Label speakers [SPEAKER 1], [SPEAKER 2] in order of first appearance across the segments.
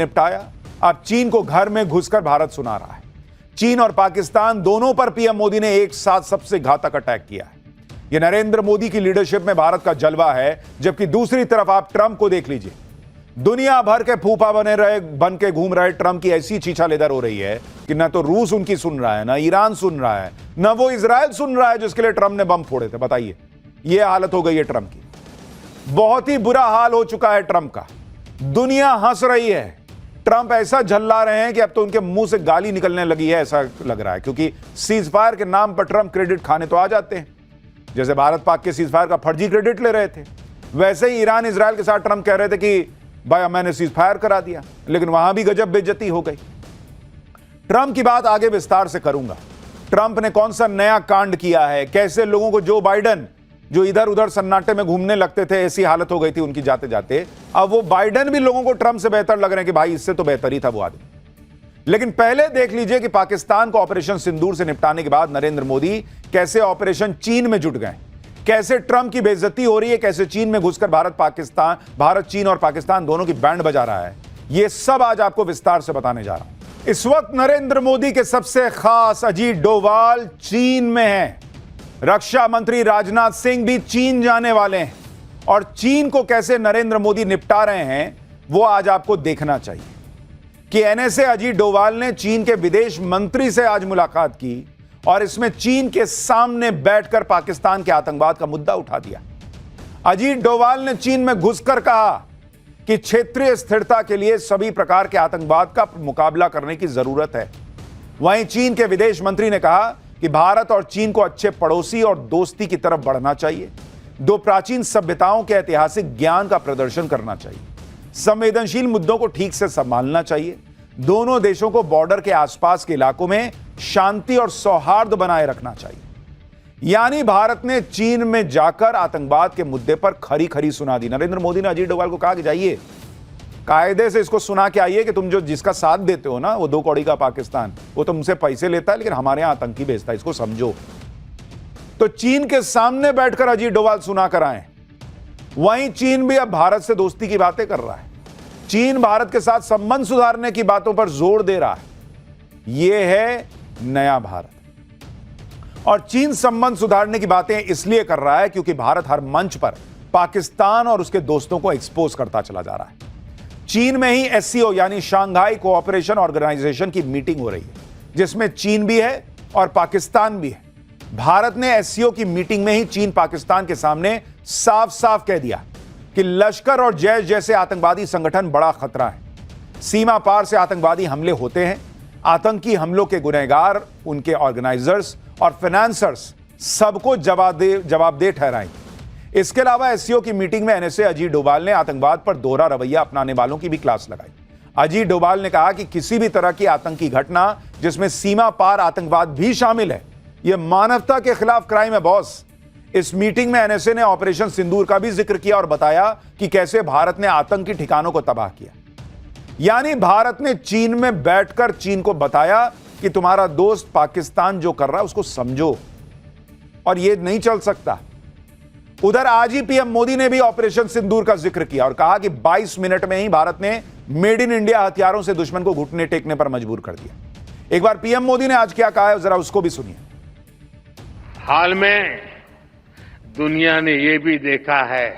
[SPEAKER 1] निपटाया, अब चीन को घर में घुसकर भारत सुना रहा है। चीन और पाकिस्तान दोनों पर पीएम मोदी ने एक साथ सबसे घातक अटैक किया है। यह नरेंद्र मोदी की लीडरशिप में भारत का जलवा है, जबकि दूसरी तरफ आप ट्रंप को देख लीजिए। दुनिया भर के फूफा बन के घूम रहे ट्रंप की ऐसी छीछालेदर हो रही है कि ना तो रूस उनकी सुन रहा है, ना ईरान सुन रहा है, ना वो इजराइल सुन रहा है जिसके लिए ट्रंप ने बम फोड़े थे। बताइए, यह हालत हो गई है ट्रंप की। बहुत ही बुरा हाल हो चुका है ट्रंप का। दुनिया हंस रही है, ट्रंप ऐसा झल्ला रहे हैं कि अब तो उनके मुंह से गाली निकलने लगी है, ऐसा लग रहा है। क्योंकि सीज फायर के नाम पर ट्रंप क्रेडिट खाने तो आ जाते हैं, जैसे भारत पाक के सीज फायर का फर्जी क्रेडिट ले रहे थे, वैसे ही ईरान इजराइल के साथ ट्रंप कह रहे थे कि भाई मैंने सीज फायर करा दिया, लेकिन वहां भी गजब बेइज्जती हो गई। ट्रंप की बात आगे विस्तार से करूंगा। ट्रंप ने कौन सा नया कांड किया है, कैसे लोगों को जो बाइडन जो इधर उधर सन्नाटे में घूमने लगते थे, ऐसी हालत हो गई थी उनकी जाते जाते, अब वो बाइडन भी लोगों को ट्रंप से बेहतर लग रहे हैं कि भाई इससे तो बेहतर ही था वो आदमी। लेकिन पहले देख लीजिए कि पाकिस्तान को ऑपरेशन सिंदूर से निपटाने के बाद नरेंद्र मोदी कैसे ऑपरेशन चीन में जुट गए, कैसे ट्रंप की बेइज्जती हो रही है, कैसे चीन में घुसकर भारत चीन और पाकिस्तान दोनों की बैंड बजा रहा है। यह सब आज आपको विस्तार से बताने जा रहा हूं। इस वक्त नरेंद्र मोदी के सबसे खास अजीत डोभाल चीन में हैं। रक्षा मंत्री राजनाथ सिंह भी चीन जाने वाले हैं, और चीन को कैसे नरेंद्र मोदी निपटा रहे हैं वो आज आपको देखना चाहिए। कि एनएसए अजीत डोभाल ने चीन के विदेश मंत्री से आज मुलाकात की और इसमें चीन के सामने बैठकर पाकिस्तान के आतंकवाद का मुद्दा उठा दिया। अजीत डोभाल ने चीन में घुसकर कहा कि क्षेत्रीय स्थिरता के लिए सभी प्रकार के आतंकवाद का मुकाबला करने की जरूरत है। वहीं चीन के विदेश मंत्री ने कहा कि भारत और चीन को अच्छे पड़ोसी और दोस्ती की तरफ बढ़ना चाहिए, दो प्राचीन सभ्यताओं के ऐतिहासिक ज्ञान का प्रदर्शन करना चाहिए, संवेदनशील मुद्दों को ठीक से संभालना चाहिए, दोनों देशों को बॉर्डर के आसपास के इलाकों में शांति और सौहार्द बनाए रखना चाहिए। यानी भारत ने चीन में जाकर आतंकवाद के मुद्दे पर खरी खरी सुना दी। नरेंद्र मोदी ने अजीत डोभाल को कहा कि जाइए कायदे से इसको सुना के आइए कि तुम जो जिसका साथ देते हो ना, वो दो कौड़ी का पाकिस्तान, वो तुमसे पैसे लेता है लेकिन हमारे यहां आतंकी भेजता है, इसको समझो। तो चीन के सामने बैठकर अजीत डोभाल सुना कर आए। वहीं चीन भी अब भारत से दोस्ती की बातें कर रहा है। चीन भारत के साथ संबंध सुधारने की बातों पर जोर दे रहा है। यह है नया भारत। और चीन संबंध सुधारने की बातें इसलिए कर रहा है क्योंकि भारत हर मंच पर पाकिस्तान और उसके दोस्तों को एक्सपोज करता चला जा रहा है। चीन में ही एससीओ यानी शांघाई कोऑपरेशन ऑर्गेनाइजेशन की मीटिंग हो रही है, जिसमें चीन भी है और पाकिस्तान भी है। भारत ने एससीओ की मीटिंग में ही चीन पाकिस्तान के सामने साफ साफ कह दिया कि लश्कर और जैश जैसे आतंकवादी संगठन बड़ा खतरा है। सीमा पार से आतंकवादी हमले होते हैं। आतंकी हमलों के गुनहगार, उनके ऑर्गेनाइजर्स और फाइनेंसर्स सबको जवाबदेह ठहराएंगे। इसके अलावा एससीओ की मीटिंग में एनएसए अजीत डोभाल ने आतंकवाद पर दोहरा रवैया अपनाने वालों की भी क्लास लगाई। अजीत डोभाल ने कहा कि किसी भी तरह की आतंकी घटना जिसमें सीमा पार आतंकवाद भी शामिल है, यह मानवता के खिलाफ क्राइम है बॉस। इस मीटिंग में एनएसए ने ऑपरेशन सिंदूर का भी जिक्र किया और बताया कि कैसे भारत ने आतंकी ठिकानों को तबाह किया। यानी भारत ने चीन में बैठकर चीन को बताया कि तुम्हारा दोस्त पाकिस्तान जो कर रहा है उसको समझो, और यह नहीं चल सकता। उधर आज ही पीएम मोदी ने भी ऑपरेशन सिंदूर का जिक्र किया और कहा कि 22 मिनट में ही भारत ने मेड इन इंडिया हथियारों से दुश्मन को घुटने टेकने पर मजबूर कर दिया। एक बार पीएम मोदी ने आज क्या कहा है, जरा उसको भी सुनिए।
[SPEAKER 2] हाल में दुनिया ने यह भी देखा है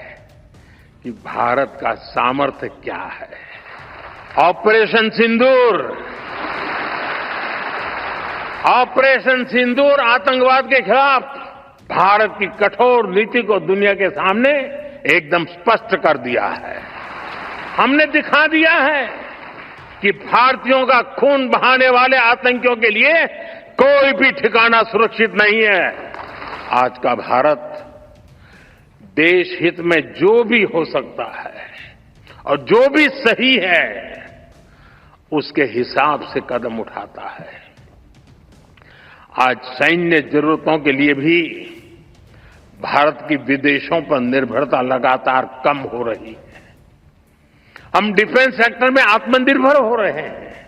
[SPEAKER 2] कि भारत का सामर्थ्य क्या है। ऑपरेशन सिंदूर आतंकवाद के खिलाफ भारत की कठोर नीति को दुनिया के सामने एकदम स्पष्ट कर दिया है। हमने दिखा दिया है कि भारतीयों का खून बहाने वाले आतंकियों के लिए कोई भी ठिकाना सुरक्षित नहीं है। आज का भारत देश हित में जो भी हो सकता है और जो भी सही है उसके हिसाब से कदम उठाता है। आज सैन्य जरूरतों के लिए भी भारत की विदेशों पर निर्भरता लगातार कम हो रही है। हम डिफेंस सेक्टर में आत्मनिर्भर हो रहे हैं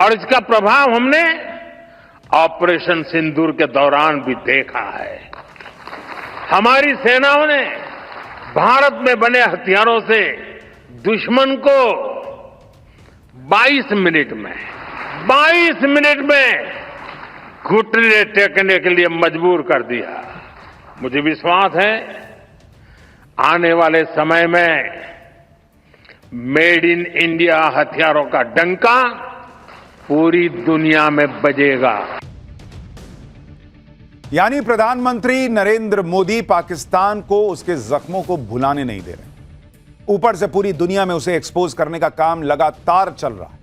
[SPEAKER 2] और इसका प्रभाव हमने ऑपरेशन सिंदूर के दौरान भी देखा है। हमारी सेनाओं ने भारत में बने हथियारों से दुश्मन को 22 मिनट में घुटने टेकने के लिए मजबूर कर दिया। मुझे विश्वास है आने वाले समय में मेड इन इंडिया हथियारों का डंका पूरी दुनिया में बजेगा।
[SPEAKER 1] यानी प्रधानमंत्री नरेंद्र मोदी पाकिस्तान को उसके जख्मों को भुलाने नहीं दे रहे, ऊपर से पूरी दुनिया में उसे एक्सपोज करने का काम लगातार चल रहा है।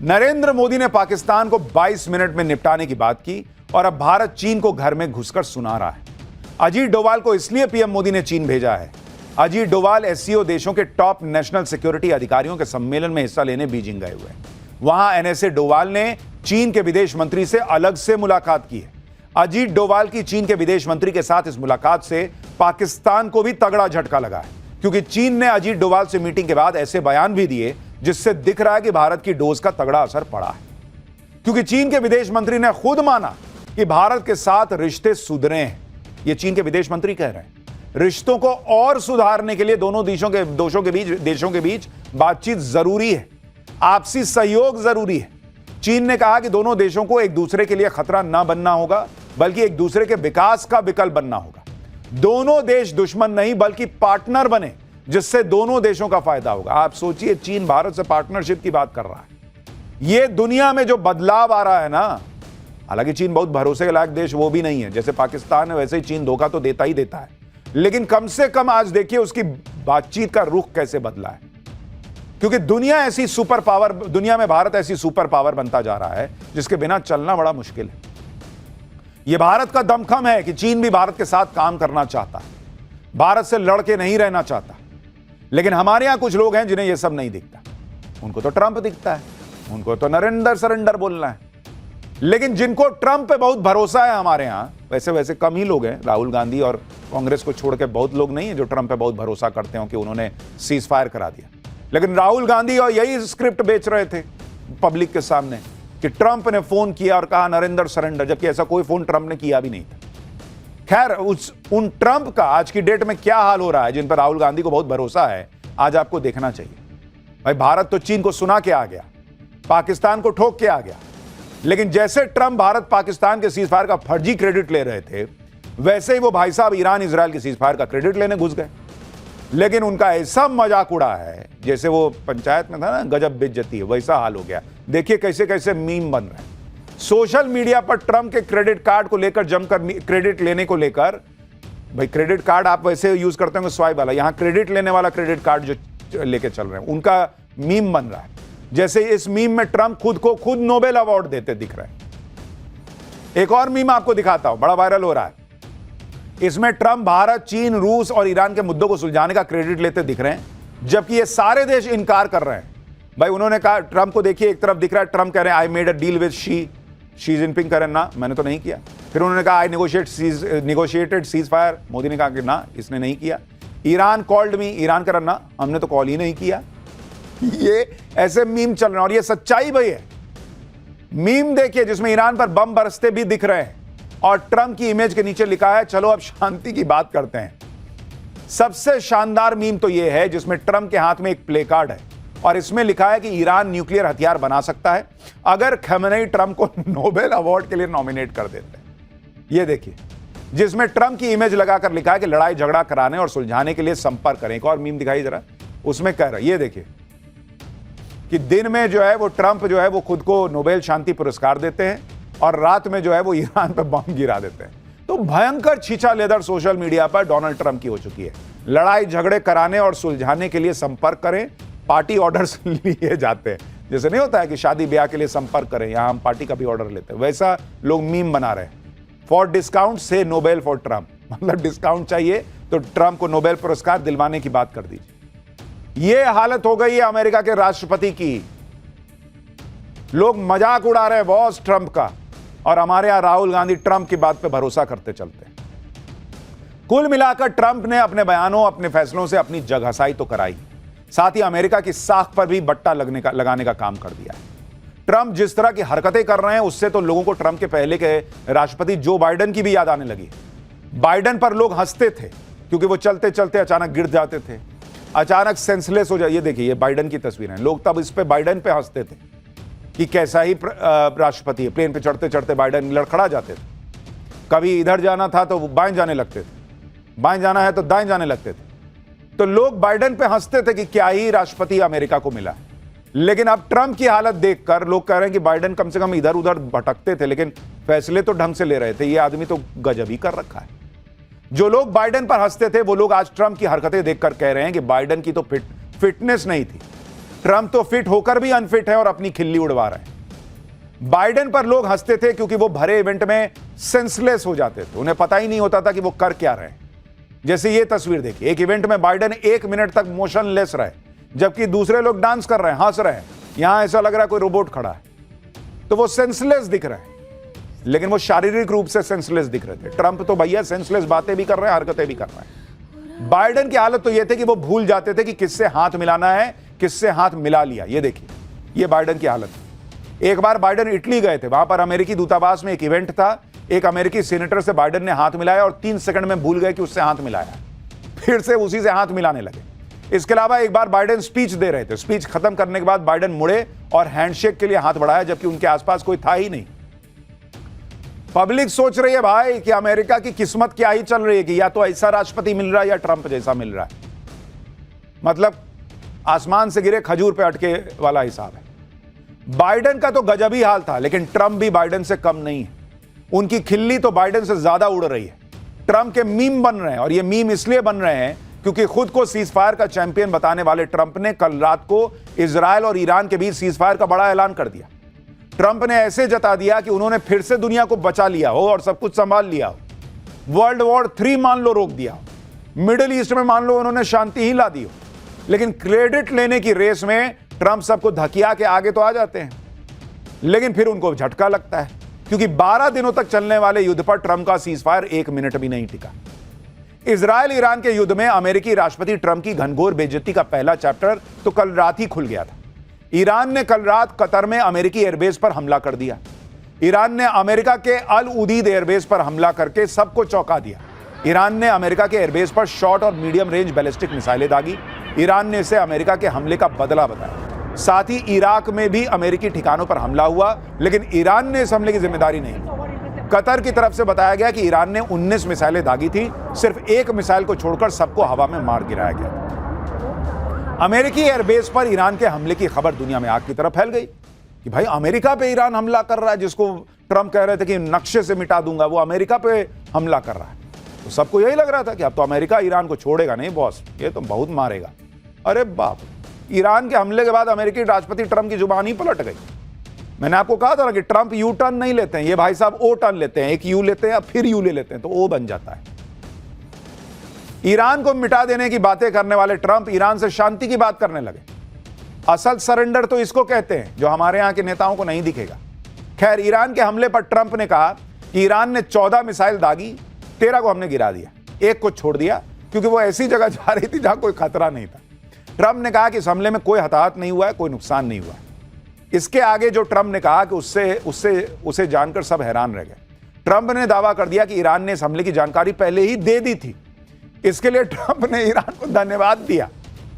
[SPEAKER 1] नरेंद्र मोदी ने पाकिस्तान को 22 मिनट में निपटाने की बात की और अब भारत चीन को घर में घुसकर सुना रहा है। अजीत डोवाल को इसलिए पीएम मोदी ने चीन भेजा है। अजीत डोवाल एससीओ देशों के टॉप नेशनल सिक्योरिटी अधिकारियों के सम्मेलन में हिस्सा लेने बीजिंग गए हुए हैं। वहां एनएसए डोवाल ने चीन के विदेश मंत्री से अलग से मुलाकात की है। अजीत डोवाल की चीन के विदेश मंत्री के साथ इस मुलाकात से पाकिस्तान को भी तगड़ा झटका लगा है, क्योंकि चीन ने अजीत डोवाल से मीटिंग के बाद ऐसे बयान भी दिए जिससे दिख रहा है कि भारत की डोज का तगड़ा असर पड़ा है। क्योंकि चीन के विदेश मंत्री ने खुद माना कि भारत के साथ रिश्ते सुधरे हैं। यह चीन के विदेश मंत्री कह रहे हैं। रिश्तों को और सुधारने के लिए दोनों देशों के बीच बातचीत जरूरी है, आपसी सहयोग जरूरी है। चीन ने कहा कि दोनों देशों को एक दूसरे के लिए खतरा न बनना होगा, बल्कि एक दूसरे के विकास का विकल्प बनना होगा। दोनों देश दुश्मन नहीं बल्कि पार्टनर बने, जिससे दोनों देशों का फायदा होगा। आप सोचिए, चीन भारत से पार्टनरशिप की बात कर रहा है। यह दुनिया में जो बदलाव आ रहा है ना, हालांकि चीन बहुत भरोसे के लायक देश वो भी नहीं है, जैसे पाकिस्तान है वैसे ही चीन धोखा तो देता ही देता है, लेकिन कम से कम आज देखिए उसकी बातचीत का रुख कैसे बदला है। क्योंकि दुनिया में भारत ऐसी सुपर पावर बनता जा रहा है जिसके बिना चलना बड़ा मुश्किल है। यह भारत का दमखम है कि चीन भी भारत के साथ काम करना चाहता है, भारत से लड़के नहीं रहना चाहता। लेकिन हमारे यहां कुछ लोग हैं जिन्हें यह सब नहीं दिखता। उनको तो ट्रंप दिखता है, उनको तो नरेंद्र सरेंडर बोलना है। लेकिन जिनको ट्रंप पे बहुत भरोसा है हमारे यहां, वैसे कम ही लोग हैं। राहुल गांधी और कांग्रेस को छोड़ के बहुत लोग नहीं है जो ट्रंप पे बहुत भरोसा करते हो कि उन्होंने सीज फायर करा दिया। लेकिन राहुल गांधी और यही स्क्रिप्ट बेच रहे थे पब्लिक के सामने कि ट्रंप ने फोन किया और कहा नरेंद्र सरेंडर, जबकि ऐसा कोई फोन ट्रंप ने किया भी नहीं था। खैर, उन ट्रंप का आज की डेट में क्या हाल हो रहा है जिन पर राहुल गांधी को बहुत भरोसा है, आज आपको देखना चाहिए। भाई, भारत तो चीन को सुना के आ गया, पाकिस्तान को ठोक के आ गया। लेकिन जैसे ट्रंप भारत पाकिस्तान के सीज फायर का फर्जी क्रेडिट ले रहे थे, वैसे ही वो भाई साहब ईरान इजराइल के सीज फायर का क्रेडिट लेने घुस गए। लेकिन उनका ऐसा मजाक उड़ा है, जैसे वो पंचायत में था ना, गजब बेइज्जती है, वैसा हाल हो गया। देखिए कैसे कैसे मीम बन रहे हैं सोशल मीडिया पर ट्रंप के क्रेडिट कार्ड को लेकर, जमकर क्रेडिट लेने को लेकर। भाई, क्रेडिट कार्ड आप वैसे यूज करते होंगे स्वाइप वाला, यहां क्रेडिट लेने वाला क्रेडिट कार्ड जो लेके चल रहे हैं, उनका मीम बन रहा है। जैसे इस मीम में ट्रंप खुद नोबेल अवार्ड देते दिख रहे हैं। एक और मीम आपको दिखाता हूं, बड़ा वायरल हो रहा है। इसमें ट्रंप भारत, चीन, रूस और ईरान के मुद्दों को सुलझाने का क्रेडिट लेते दिख रहे हैं, जबकि ये सारे देश इनकार कर रहे हैं। भाई, उन्होंने कहा, ट्रंप को देखिए, एक तरफ दिख रहा है ट्रंप कह रहे हैं I made a deal with Xi Jinping, कह रहे हैं ना मैंने तो नहीं किया। फिर उन्होंने कहा आई नेगोशिएटेड सीज फायर, मोदी ने कहा कि ना इसने नहीं किया। ईरान कॉल्ड मी, ईरान कह रहा ना हमने तो कॉल ही नहीं किया। ये ऐसे मीम चल रहे हैं और ये सच्चाई भाई है। मीम देखिए जिसमें ईरान पर बम बरसते भी दिख रहे हैं और ट्रंप की इमेज के नीचे लिखा है चलो अब शांति की बात करते हैं। सबसे शानदार मीम तो यह है जिसमें ट्रंप के हाथ में एक प्ले कार्ड है और इसमें लिखा है कि ईरान न्यूक्लियर हथियार बना सकता है अगर खमेनी ट्रंप को नोबेल अवार्ड के लिए नॉमिनेट कर देते हैं। यह देखिए जिसमें ट्रंप की इमेज लगाकर लिखा है कि लड़ाई झगड़ा कराने और सुलझाने के लिए संपर्क करें। एक और मीम दिखाई जरा, उसमें कह रहा है, ये देखिए कि दिन में जो है वो ट्रंप जो है वो खुद को नोबेल शांति पुरस्कार देते हैं और रात में जो है वो ईरान पर बम गिरा देते हैं। तो भयंकर छीछा लेदर सोशल मीडिया पर डोनाल्ड ट्रंप की हो चुकी है। लड़ाई झगड़े कराने और सुलझाने के लिए संपर्क करें, पार्टी ऑर्डर्स लिए जाते हैं। जैसे नहीं होता है कि शादी ब्याह के लिए संपर्क करें, यहां हम पार्टी का भी ऑर्डर लेते हैं, वैसा लोग मीम बना रहे हैं। फॉर डिस्काउंट से नोबेल फॉर ट्रंप, मतलब डिस्काउंट चाहिए तो ट्रंप को नोबेल पुरस्कार दिलवाने की बात कर दीजिए। यह हालत हो गई है अमेरिका के राष्ट्रपति की। लोग मजाक उड़ा रहे हैं बॉस ट्रंप का, और हमारे यहां राहुल गांधी ट्रंप की बात पे भरोसा करते चलते हैं। कुल मिलाकर ट्रंप ने अपने बयानों, अपने फैसलों से अपनी जगहसाई तो कराई, साथ ही अमेरिका की साख पर भी बट्टा लगाने का काम कर दिया है। ट्रंप जिस तरह की हरकतें कर रहे हैं उससे तो लोगों को ट्रंप के पहले के राष्ट्रपति जो बाइडेन की भी याद आने लगी। बाइडेन पर लोग हंसते थे क्योंकि वो चलते चलते अचानक गिर जाते थे। अचानक सेंसलेस हो जाए। ये देखिए, ये बाइडेन की तस्वीर है। लोग तब इस पे बाइडेन पे हंसते थे कि कैसा ही राष्ट्रपति है। प्लेन पे चढ़ते चढ़ते बाइडेन लड़खड़ा जाते थे। कभी इधर जाना था तो बाएं जाने लगते थे, बाएं जाना है तो दाएं जाने लगते थे। तो लोग बाइडेन पे हंसते थे कि क्या ही राष्ट्रपति अमेरिका को मिला। लेकिन अब ट्रंप की हालत देखकर लोग कह रहे हैं कि बाइडेन कम से कम इधर उधर भटकते थे, लेकिन फैसले तो ढंग से ले रहे थे। ये आदमी तो गजब ही कर रखा है। जो लोग बाइडेन पर हंसते थे वो लोग आज ट्रंप की हरकतें देखकर कह रहे हैं कि बाइडेन की तो फिटनेस नहीं थी। ट्रंप तो फिट होकर भी अनफिट है और अपनी खिल्ली उड़वा रहे हैं। बाइडेन पर लोग हंसते थे क्योंकि वो भरे इवेंट में सेंसलेस हो जाते थे। उन्हें पता ही नहीं होता था कि वो कर क्या रहे हैं। जैसे ये तस्वीर देखिए, एक इवेंट में बाइडेन 1 मिनट तक मोशनलेस रहे, जबकि दूसरे लोग डांस कर रहे हैं, हंस रहे हैं। यहां ऐसा लग रहा है कोई रोबोट खड़ा है। तो वो सेंसलेस दिख रहे हैं, लेकिन वो शारीरिक रूप से सेंसलेस दिख रहे थे। ट्रंप तो भैया सेंसलेस बातें भी कर रहे हैं, हरकतें भी कर रहे हैं। बाइडेन की हालत तो यह थी कि वो भूल जाते थे कि किससे हाथ मिलाना है, किससे हाथ मिला लिया। ये देखिए, ये बाइडेन की हालत। एक बार बाइडेन इटली गए थे, वहां पर अमेरिकी दूतावास में एक इवेंट था। एक अमेरिकी सीनेटर से बाइडेन ने हाथ मिलाया और 3 सेकंड में भूल गए कि उससे हाथ मिलाया, फिर से उसी से हाथ मिलाने लगे। इसके अलावा एक बार बाइडेन स्पीच दे रहे थे। स्पीच खत्म करने के बाद बाइडेन मुड़े और हैंडशेक के लिए हाथ बढ़ाया, जबकि उनके आसपास कोई था ही नहीं। पब्लिक सोच रही है भाई कि अमेरिका की किस्मत क्या ही चल रही है कि या तो ऐसा राष्ट्रपति मिल रहा है या ट्रंप जैसा मिल रहा है। मतलब आसमान से गिरे खजूर पे अटके वाला हिसाब है। बाइडेन का तो गजब ही हाल था, लेकिन ट्रंप भी बाइडेन से कम नहीं है। उनकी खिल्ली तो बाइडेन से ज्यादा उड़ रही है। ट्रंप के मीम बन रहे हैं, और ये मीम इसलिए बन रहे हैं क्योंकि खुद को सीजफायर का चैंपियन बताने वाले ट्रंप ने कल रात को इजराइल और ईरान के बीच सीजफायर का बड़ा ऐलान कर दिया। ट्रंप ने ऐसे जता दिया कि उन्होंने फिर से दुनिया को बचा लिया हो और सब कुछ संभाल लिया हो। वर्ल्ड वॉर 3 मान लो रोक दिया हो, मिडिल ईस्ट में मान लो उन्होंने शांति ही ला दी हो। लेकिन क्रेडिट लेने की रेस में ट्रंप सबको धकिया के आगे तो आ जाते हैं, लेकिन फिर उनको झटका लगता है, क्योंकि 12 दिनों तक चलने वाले युद्ध पर ट्रंप का सीजफायर 1 मिनट भी नहीं टिका। इजराइल ईरान के युद्ध में अमेरिकी राष्ट्रपति ट्रंप की घनघोर बेइज्जती का पहला चैप्टर तो कल रात ही खुल गया था। ईरान ने कल रात कतर में अमेरिकी एयरबेस पर हमला कर दिया। ईरान ने अमेरिका के अल उदीद एयरबेस पर हमला करके सबको चौंका दिया। ईरान ने अमेरिका के एयरबेस पर शॉर्ट और मीडियम रेंज बैलिस्टिक मिसाइलें दागी। ईरान ने इसे अमेरिका के हमले का बदला बताया। साथ ही इराक में भी अमेरिकी ठिकानों पर हमला हुआ, लेकिन ईरान ने इस हमले की जिम्मेदारी नहीं ली। कतर की तरफ से बताया गया कि ईरान ने 19 मिसाइलें दागी थी, सिर्फ 1 मिसाइल को छोड़कर सबको हवा में मार गिराया गया। अमेरिकी एयरबेस पर ईरान के हमले की खबर दुनिया में आग की तरफ फैल गई कि भाई अमेरिका पे ईरान हमला कर रहा है, जिसको ट्रंप कह रहे थे कि नक्शे से मिटा दूंगा, वो अमेरिका पे हमला कर रहा है। तो सबको यही लग रहा था कि अब तो अमेरिका ईरान को छोड़ेगा नहीं बॉस, ये तो बहुत मारेगा। अरे बाप, ईरान के हमले के बाद अमेरिकी राष्ट्रपति ट्रंप की जुबान ही पलट गई। मैंने आपको कहा था ना कि ट्रंप यू टर्न नहीं लेते हैं, ये भाई साहब ओ टर्न लेते हैं। एक यू लेते हैं फिर यू ले लेते हैं, तो ओ बन जाता है। ईरान को मिटा देने की बातें करने वाले ट्रंप ईरान से शांति की बात करने लगे। असल सरेंडर तो इसको कहते हैं, जो हमारे यहां के नेताओं को नहीं दिखेगा। खैर, ईरान के हमले पर ट्रंप ने कहा कि ईरान ने 14 मिसाइल दागी, 13 को हमने गिरा दिया, 1 को छोड़ दिया क्योंकि वो ऐसी जगह जा रही थी जहां कोई खतरा नहीं था। ट्रंप ने कहा कि इस हमले में कोई हताहत नहीं हुआ है, कोई नुकसान नहीं हुआ है। इसके आगे जो ट्रंप ने कहा कि उसे जानकर सब हैरान रह गए। ट्रंप ने दावा कर दिया कि ईरान ने इस हमले की जानकारी पहले ही दे दी थी। इसके लिए ट्रंप ने ईरान को धन्यवाद दिया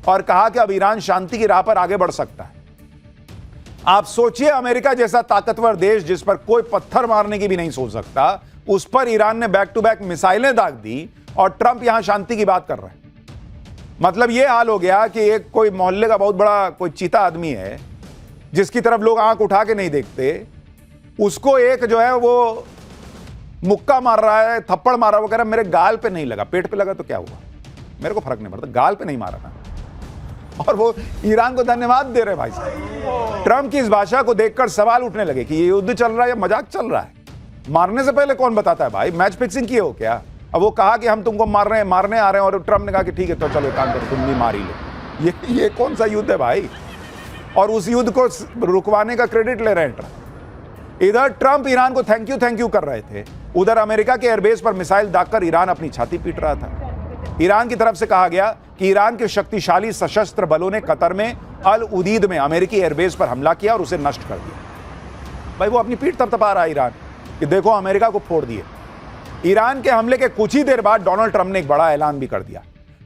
[SPEAKER 1] और कहा कि अब ईरान शांति की राह पर आगे बढ़ सकता है। आप सोचिए, अमेरिका जैसा ताकतवर देश जिस पर कोई पत्थर मारने की भी नहीं सोच सकता, उस पर ईरान ने बैक टू बैक मिसाइलें दाग दी और ट्रंप यहां शांति की बात कर रहे हैं। मतलब यह हाल हो गया कि एक कोई मोहल्ले का बहुत बड़ा कोई चीता आदमी है जिसकी तरफ लोग आंख उठा के नहीं देखते, उसको एक जो है वो मुक्का मार रहा है, थप्पड़ मार रहा है। वो कह रहा है मेरे गाल पे नहीं लगा, पेट पे लगा तो क्या हुआ, मेरे को फर्क नहीं पड़ता, गाल पे नहीं मारा था। और वो ईरान को धन्यवाद दे रहे भाई साहब। ट्रंप की इस भाषा को देखकर सवाल उठने लगे कि ये युद्ध चल रहा है या मजाक चल रहा है। मारने से पहले कौन बताता है भाई, मैच फिक्सिंग किए हो क्या? अब वो कहा कि हम तुमको मारने आ रहे हैं, और ट्रंप ने कहा कि ठीक है तो चलो काम करो, तुम भी मार ही लो। ये कौन सा युद्ध है भाई? और उस युद्ध को रुकवाने का क्रेडिट ले रहे हैं ट्रंप। इधर ट्रंप ईरान को थैंक यू कर रहे थे, उधर अमेरिका के एयरबेस पर मिसाइल दागकर ईरान अपनी छाती पीट रहा था। ईरान की तरफ से कहा गया कि ईरान के शक्तिशाली सशस्त्र बलों ने कतर में अल उदीद में अमेरिकी एयरबेस पर हमला किया और उसे नष्ट कर दिया। भाई वो अपनी पीठ थपथपा रहा है ईरान कि देखो अमेरिका को फोड़ दिए। ईरान के हमले के कुछ ही देर बाद डोनाल्ड ट्रंप ने एक बड़ा ऐलान भी कर दिया।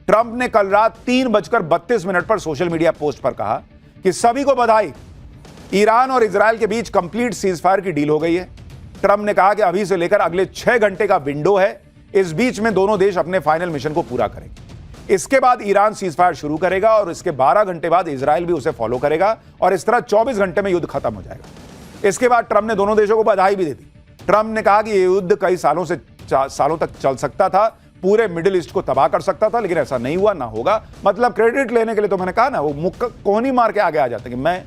[SPEAKER 1] ट्रंप ने कल रात 3:32 पर सोशल मीडिया पोस्ट पर कहा कि सभी को बधाई, ईरान और इजरायल के बीच कंप्लीट सीजफायर की डील हो गई है। ट्रंप ने कहा कि अभी से लेकर अगले 6 घंटे का विंडो है, इस बीच में दोनों देश अपने फाइनल मिशन को पूरा करेंगे। इसके बाद ईरान सीजफायर शुरू करेगा और इसके 12 घंटे बाद इजरायल भी उसे फॉलो करेगा और इस तरह 24 घंटे में युद्ध खत्म हो जाएगा। इसके बाद ट्रंप ने दोनों देशों को बधाई भी दे दी। ट्रंप ने कहा कि यह युद्ध कई सालों तक चल सकता था, पूरे मिडिल ईस्ट को तबाह कर सकता था, लेकिन ऐसा नहीं हुआ, ना होगा। मतलब क्रेडिट लेने के लिए तो मैंने कहा ना, वो मुक्का कोहनी मार के आगे आ जाते कि मैं